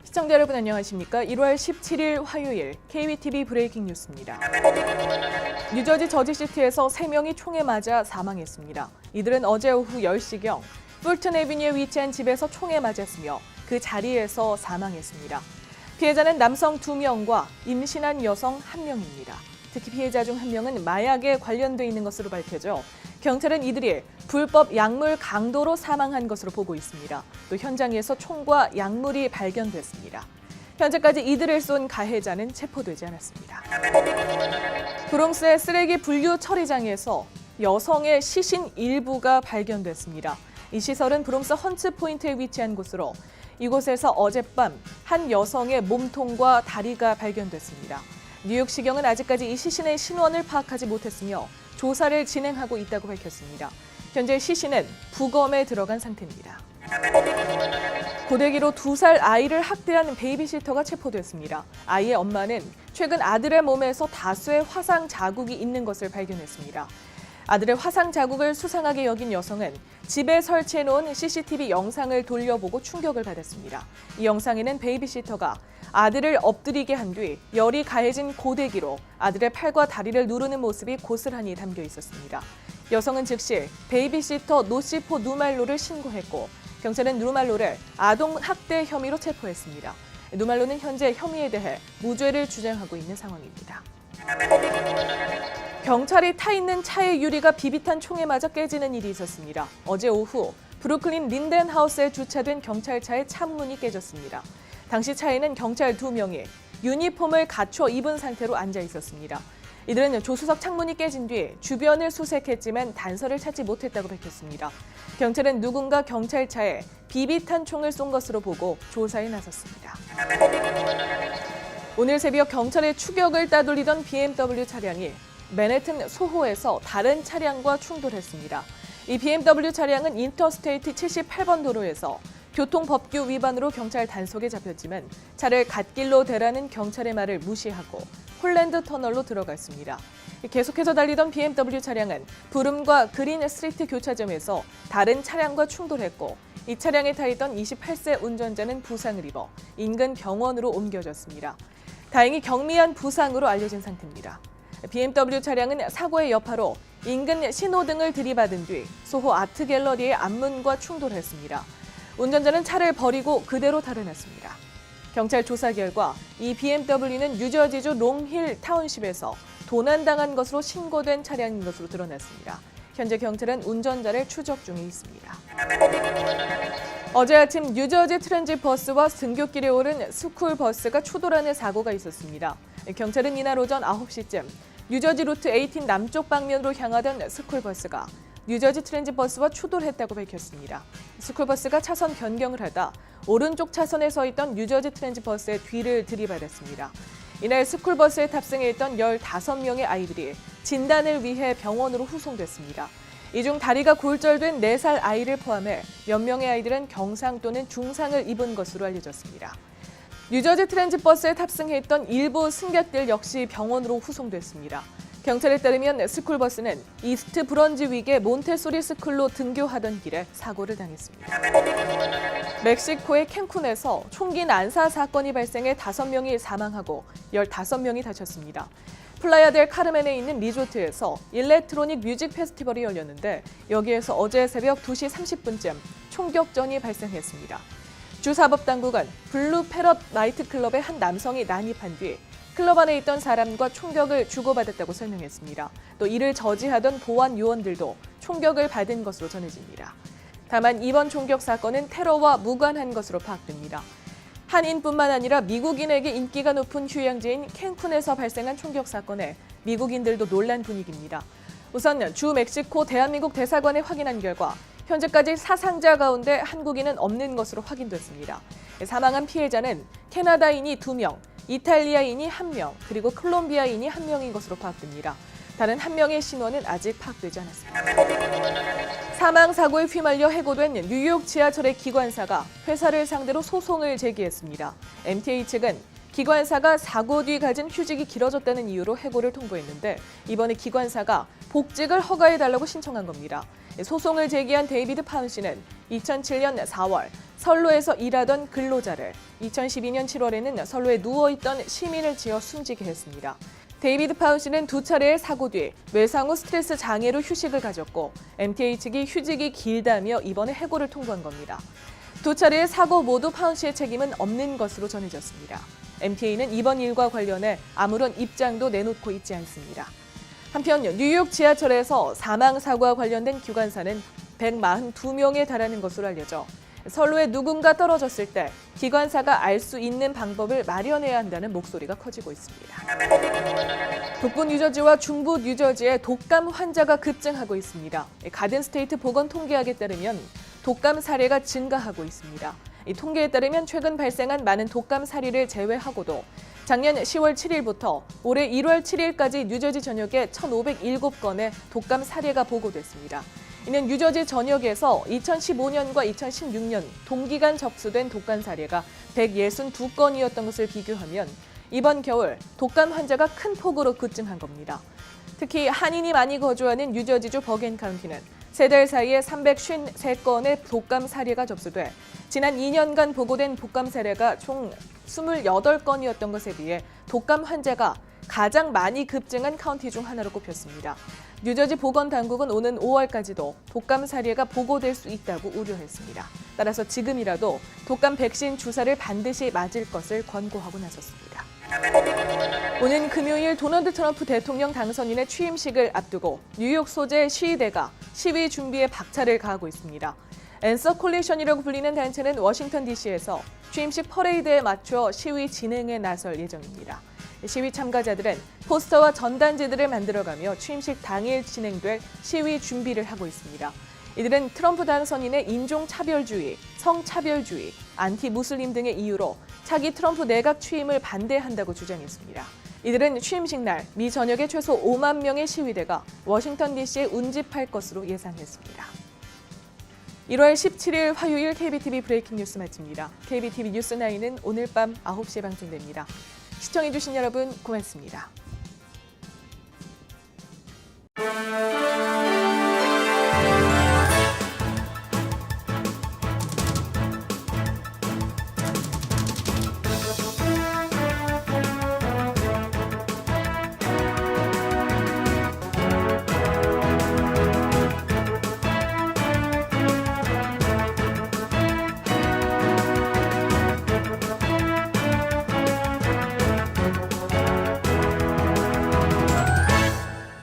시청자 여러분 안녕하십니까? 1월 17일 화요일 KBTV 브레이킹 뉴스입니다. 뉴저지 저지시티에서 3명이 총에 맞아 사망했습니다. 이들은 어제 오후 10시경 풀튼 애비뉴에 위치한 집에서 총에 맞았으며 그 자리에서 사망했습니다. 피해자는 남성 2명과 임신한 여성 1명입니다. 특히 피해자 중 1명은 마약에 관련돼 있는 것으로 밝혀져 경찰은 이들이 불법 약물 강도로 사망한 것으로 보고 있습니다. 또 현장에서 총과 약물이 발견됐습니다. 현재까지 이들을 쏜 가해자는 체포되지 않았습니다. 브롱스의 쓰레기 분류 처리장에서 여성의 시신 일부가 발견됐습니다. 이 시설은 브롱스 헌츠 포인트에 위치한 곳으로 이곳에서 어젯밤 한 여성의 몸통과 다리가 발견됐습니다. 뉴욕시경은 아직까지 이 시신의 신원을 파악하지 못했으며 조사를 진행하고 있다고 밝혔습니다. 현재 시신은 부검에 들어간 상태입니다. 고데기로 2살 아이를 학대한 베이비시터가 체포됐습니다. 아이의 엄마는 최근 아들의 몸에서 다수의 화상 자국이 있는 것을 발견했습니다. 아들의 화상 자국을 수상하게 여긴 여성은 집에 설치해놓은 CCTV 영상을 돌려보고 충격을 받았습니다. 이 영상에는 베이비시터가 아들을 엎드리게 한 뒤 열이 가해진 고데기로 아들의 팔과 다리를 누르는 모습이 고스란히 담겨 있었습니다. 여성은 즉시 베이비시터 노시포 누말로를 신고했고 경찰은 누말로를 아동 학대 혐의로 체포했습니다. 누말로는 현재 혐의에 대해 무죄를 주장하고 있는 상황입니다. 경찰이 타 있는 차의 유리가 비비탄 총에 맞아 깨지는 일이 있었습니다. 어제 오후 브루클린 린덴하우스에 주차된 경찰차의 창문이 깨졌습니다. 당시 차에는 경찰 2명이 유니폼을 갖춰 입은 상태로 앉아 있었습니다. 이들은 조수석 창문이 깨진 뒤 주변을 수색했지만 단서를 찾지 못했다고 밝혔습니다. 경찰은 누군가 경찰차에 비비탄 총을 쏜 것으로 보고 조사에 나섰습니다. 오늘 새벽 경찰의 추격을 따돌리던 BMW 차량이 맨해튼 소호에서 다른 차량과 충돌했습니다. 이 BMW 차량은 인터스테이트 78번 도로에서 교통법규 위반으로 경찰 단속에 잡혔지만 차를 갓길로 대라는 경찰의 말을 무시하고 홀랜드 터널로 들어갔습니다. 계속해서 달리던 BMW 차량은 부름과 그린 스트리트 교차점에서 다른 차량과 충돌했고 이 차량에 타 있던 28세 운전자는 부상을 입어 인근 병원으로 옮겨졌습니다. 다행히 경미한 부상으로 알려진 상태입니다. BMW 차량은 사고의 여파로 인근 신호등을 들이받은 뒤 소호 아트 갤러리의 앞문과 충돌했습니다. 운전자는 차를 버리고 그대로 달아났습니다. 경찰 조사 결과 이 BMW는 뉴저지주 롱힐 타운십에서 도난당한 것으로 신고된 차량인 것으로 드러났습니다. 현재 경찰은 운전자를 추적 중에 있습니다. 어제 아침 뉴저지 트랜짓 버스와 등굣길에 오른 스쿨버스가 추돌하는 사고가 있었습니다. 경찰은 이날 오전 9시쯤 뉴저지 루트 18 남쪽 방면으로 향하던 스쿨버스가 뉴저지 트랜짓 버스와 추돌했다고 밝혔습니다. 스쿨버스가 차선 변경을 하다 오른쪽 차선에 서 있던 뉴저지 트랜짓 버스의 뒤를 들이받았습니다. 이날 스쿨버스에 탑승해 있던 15명의 아이들이 진단을 위해 병원으로 후송됐습니다. 이 중 다리가 골절된 4살 아이를 포함해 몇 명의 아이들은 경상 또는 중상을 입은 것으로 알려졌습니다. 뉴저지 트랜짓 버스에 탑승해 있던 일부 승객들 역시 병원으로 후송됐습니다. 경찰에 따르면 스쿨버스는 이스트 브런지 윅의 몬테소리 스쿨로 등교하던 길에 사고를 당했습니다. 멕시코의 캔쿤에서 총기 난사 사건이 발생해 5명이 사망하고 15명이 다쳤습니다. 플라야 델 카르멘에 있는 리조트에서 일렉트로닉 뮤직 페스티벌이 열렸는데 여기에서 어제 새벽 2시 30분쯤 총격전이 발생했습니다. 주사법당국은 블루 패럿 나이트클럽의 한 남성이 난입한 뒤 클럽 안에 있던 사람과 총격을 주고받았다고 설명했습니다. 또 이를 저지하던 보안 요원들도 총격을 받은 것으로 전해집니다. 다만 이번 총격 사건은 테러와 무관한 것으로 파악됩니다. 한인뿐만 아니라 미국인에게 인기가 높은 휴양지인 캔쿤에서 발생한 총격 사건에 미국인들도 놀란 분위기입니다. 우선 주 멕시코 대한민국 대사관에 확인한 결과 현재까지 사상자 가운데 한국인은 없는 것으로 확인됐습니다. 사망한 피해자는 캐나다인이 2명, 이탈리아인이 1명, 그리고 콜롬비아인이 1명인 것으로 파악됩니다. 다른 1명의 신원은 아직 파악되지 않았습니다. 사망 사고에 휘말려 해고된 뉴욕 지하철의 기관사가 회사를 상대로 소송을 제기했습니다. MTA 측은 기관사가 사고 뒤 가진 휴직이 길어졌다는 이유로 해고를 통보했는데 이번에 기관사가 복직을 허가해달라고 신청한 겁니다. 소송을 제기한 데이비드 파운 씨는 2007년 4월 선로에서 일하던 근로자를 2012년 7월에는 선로에 누워있던 시민을 지어 숨지게 했습니다. 데이비드 파운 씨는 2차례의 사고 뒤 외상 후 스트레스 장애로 휴식을 가졌고 MTA 측이 휴직이 길다며 이번에 해고를 통보한 겁니다. 2차례의 사고 모두 파운 씨의 책임은 없는 것으로 전해졌습니다. MTA는 이번 일과 관련해 아무런 입장도 내놓고 있지 않습니다. 한편 뉴욕 지하철에서 사망 사고와 관련된 기관사는 142명에 달하는 것으로 알려져 선로에 누군가 떨어졌을 때 기관사가 알 수 있는 방법을 마련해야 한다는 목소리가 커지고 있습니다. 북부 뉴저지와 중부 뉴저지에 독감 환자가 급증하고 있습니다. 가든스테이트 보건 통계학에 따르면 독감 사례가 증가하고 있습니다. 이 통계에 따르면 최근 발생한 많은 독감 사례를 제외하고도 작년 10월 7일부터 올해 1월 7일까지 뉴저지 전역에 1,507건의 독감 사례가 보고됐습니다. 이는 뉴저지 전역에서 2015년과 2016년 동기간 접수된 독감 사례가 162건이었던 것을 비교하면 이번 겨울 독감 환자가 큰 폭으로 급증한 겁니다. 특히 한인이 많이 거주하는 뉴저지주 버겐 카운티는 3달 사이에 353건의 독감 사례가 접수돼 지난 2년간 보고된 독감 사례가 총 28건이었던 것에 비해 독감 환자가 가장 많이 급증한 카운티 중 하나로 꼽혔습니다. 뉴저지 보건당국은 오는 5월까지도 독감 사례가 보고될 수 있다고 우려했습니다. 따라서 지금이라도 독감 백신 주사를 반드시 맞을 것을 권고하고 나섰습니다. 오는 금요일 도널드 트럼프 대통령 당선인의 취임식을 앞두고 뉴욕 소재 시위대가 시위 준비에 박차를 가하고 있습니다. 앤서 콜리션이라고 불리는 단체는 워싱턴 DC에서 취임식 퍼레이드에 맞춰 시위 진행에 나설 예정입니다. 시위 참가자들은 포스터와 전단지들을 만들어가며 취임식 당일 진행될 시위 준비를 하고 있습니다. 이들은 트럼프 당선인의 인종차별주의, 성차별주의, 안티무슬림 등의 이유로 차기 트럼프 내각 취임을 반대한다고 주장했습니다. 이들은 취임식 날 미 전역에 최소 5만 명의 시위대가 워싱턴 DC에 운집할 것으로 예상했습니다. 1월 17일 화요일 KBTV 브레이킹 뉴스 마칩니다. KBTV 뉴스9은 오늘 밤 9시에 방송됩니다. 시청해주신 여러분 고맙습니다.